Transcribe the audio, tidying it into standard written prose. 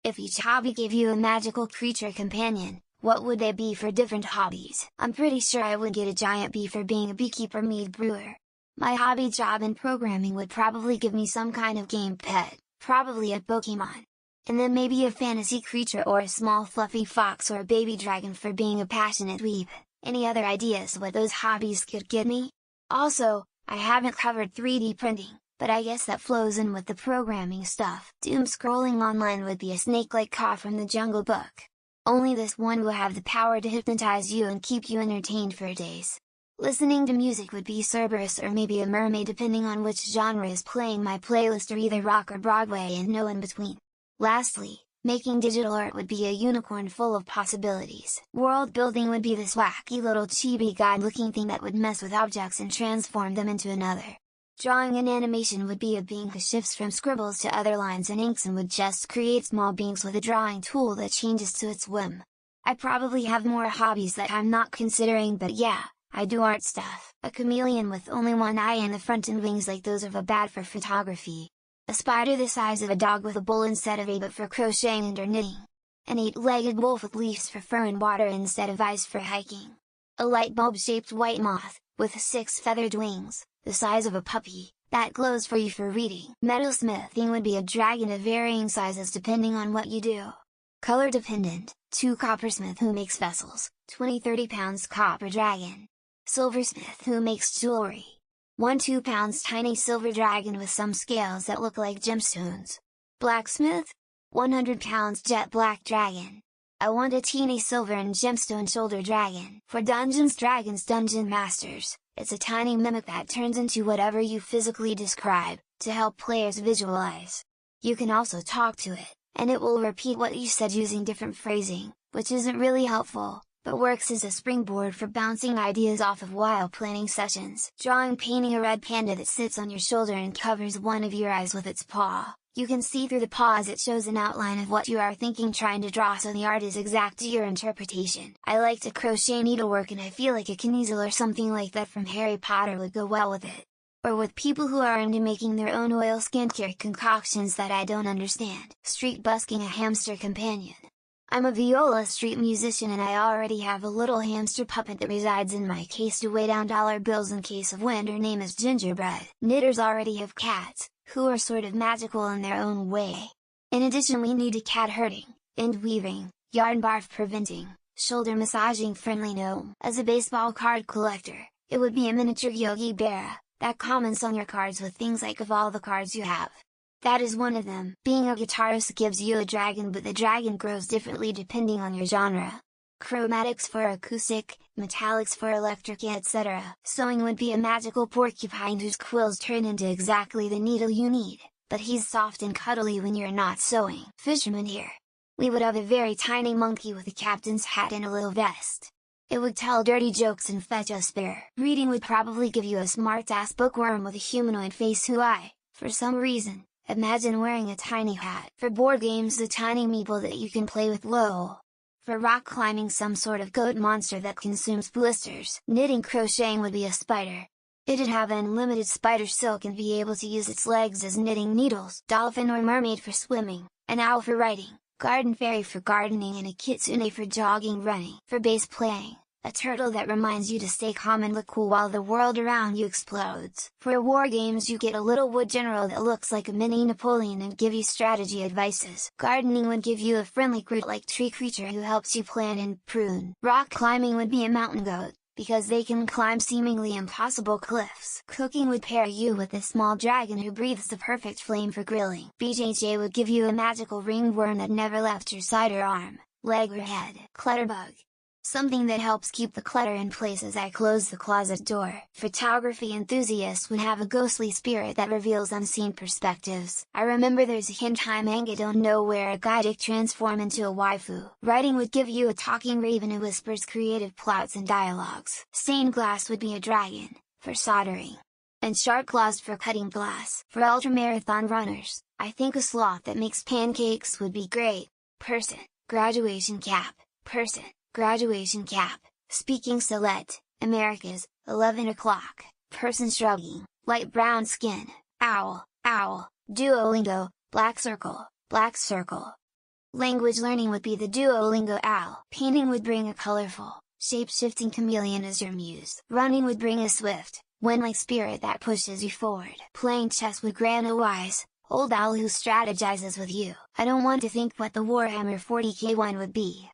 If each hobby gave you a magical creature companion, what would they be for different hobbies? I'm pretty sure I would get a giant bee for being a beekeeper mead brewer. My hobby job in programming would probably give me some kind of game pet, probably a Pokemon. And then maybe a fantasy creature or a small fluffy fox or a baby dragon for being a passionate weeb. Any other ideas what those hobbies could get me? Also, I haven't covered 3D printing, but I guess that flows in with the programming stuff. Doom scrolling online would be a snake-like Kaa from the Jungle Book. Only this one will have the power to hypnotize you and keep you entertained for days. Listening to music would be Cerberus or maybe a mermaid depending on which genre is playing. My playlist are either rock or Broadway and no in between. Lastly, making digital art would be a unicorn full of possibilities. World building would be this wacky little chibi guide looking thing that would mess with objects and transform them into another. Drawing and animation would be a being who shifts from scribbles to other lines and inks and would just create small beings with a drawing tool that changes to its whim. I probably have more hobbies that I'm not considering, but yeah, I do art stuff. A chameleon with only one eye in the front and wings like those of a bat for photography. A spider the size of a dog with a bull instead of a boot for crocheting and or knitting. An 8-legged wolf with leaves for fur and water instead of eyes for hiking. A light bulb-shaped white moth, with 6 feathered wings, the size of a puppy, that glows for you for reading. Metalsmithing would be a dragon of varying sizes depending on what you do. Color dependent, 2 coppersmith who makes vessels, 20-30 pounds copper dragon. Silversmith who makes jewelry. 1-2 pounds tiny silver dragon with some scales that look like gemstones. Blacksmith? 100 pounds jet black dragon. I want a teeny silver and gemstone shoulder dragon. For Dungeons Dragons Dungeon Masters, it's a tiny mimic that turns into whatever you physically describe, to help players visualize. You can also talk to it, and it will repeat what you said using different phrasing, which isn't really helpful, but works as a springboard for bouncing ideas off of while planning sessions. Painting a red panda that sits on your shoulder and covers one of your eyes with its paw. You can see through the paw as it shows an outline of what you are thinking trying to draw, so the art is exact to your interpretation. I like to crochet needlework and I feel like a Kneazle or something like that from Harry Potter would go well with it. Or with people who are into making their own oil skincare concoctions that I don't understand. Street busking a hamster companion. I'm a viola street musician and I already have a little hamster puppet that resides in my case to weigh down dollar bills in case of wind. Her name is Gingerbread. Knitters already have cats, who are sort of magical in their own way. In addition, we need a cat herding, end weaving, yarn barf preventing, shoulder massaging friendly gnome. As a baseball card collector, it would be a miniature Yogi Berra, that comments on your cards with things like of all the cards you have. That is one of them. Being a guitarist gives you a dragon, but the dragon grows differently depending on your genre. Chromatics for acoustic, metallics for electric, etc. Sewing would be a magical porcupine whose quills turn into exactly the needle you need, but he's soft and cuddly when you're not sewing. Fisherman here. We would have a very tiny monkey with a captain's hat and a little vest. It would tell dirty jokes and fetch us beer. Reading would probably give you a smart-ass bookworm with a humanoid face who for some reason, imagine wearing a tiny hat. For board games, the tiny meeple that you can play with lol. For rock climbing, some sort of goat monster that consumes blisters. Knitting crocheting would be a spider. It'd have unlimited spider silk and be able to use its legs as knitting needles. Dolphin or mermaid for swimming, an owl for writing, garden fairy for gardening and a kitsune for jogging running. For bass playing, a turtle that reminds you to stay calm and look cool while the world around you explodes. For war games, you get a little wood general that looks like a mini Napoleon and give you strategy advices. Gardening would give you a friendly Groot-like tree creature who helps you plant and prune. Rock climbing would be a mountain goat, because they can climb seemingly impossible cliffs. Cooking would pair you with a small dragon who breathes the perfect flame for grilling. BJJ would give you a magical ringworm that never left your side or arm, leg or head. Clutterbug. Something that helps keep the clutter in place as I close the closet door. Photography enthusiasts would have a ghostly spirit that reveals unseen perspectives. I remember there's a hentai manga don't know where a guy dick transform into a waifu. Writing would give you a talking raven who whispers creative plots and dialogues. Stained glass would be a dragon, for soldering. And sharp claws for cutting glass. For ultramarathon runners, I think a sloth that makes pancakes would be great. Person, graduation cap, person. Graduation cap, speaking Salette, Americas, 11 o'clock, person shrugging, light brown skin, owl, Duolingo, black circle, Language learning would be the Duolingo owl. Painting would bring a colorful, shape-shifting chameleon as your muse. Running would bring a swift, wind-like spirit that pushes you forward. Playing chess would grant a wise, old owl who strategizes with you. I don't want to think what the Warhammer 40k one would be.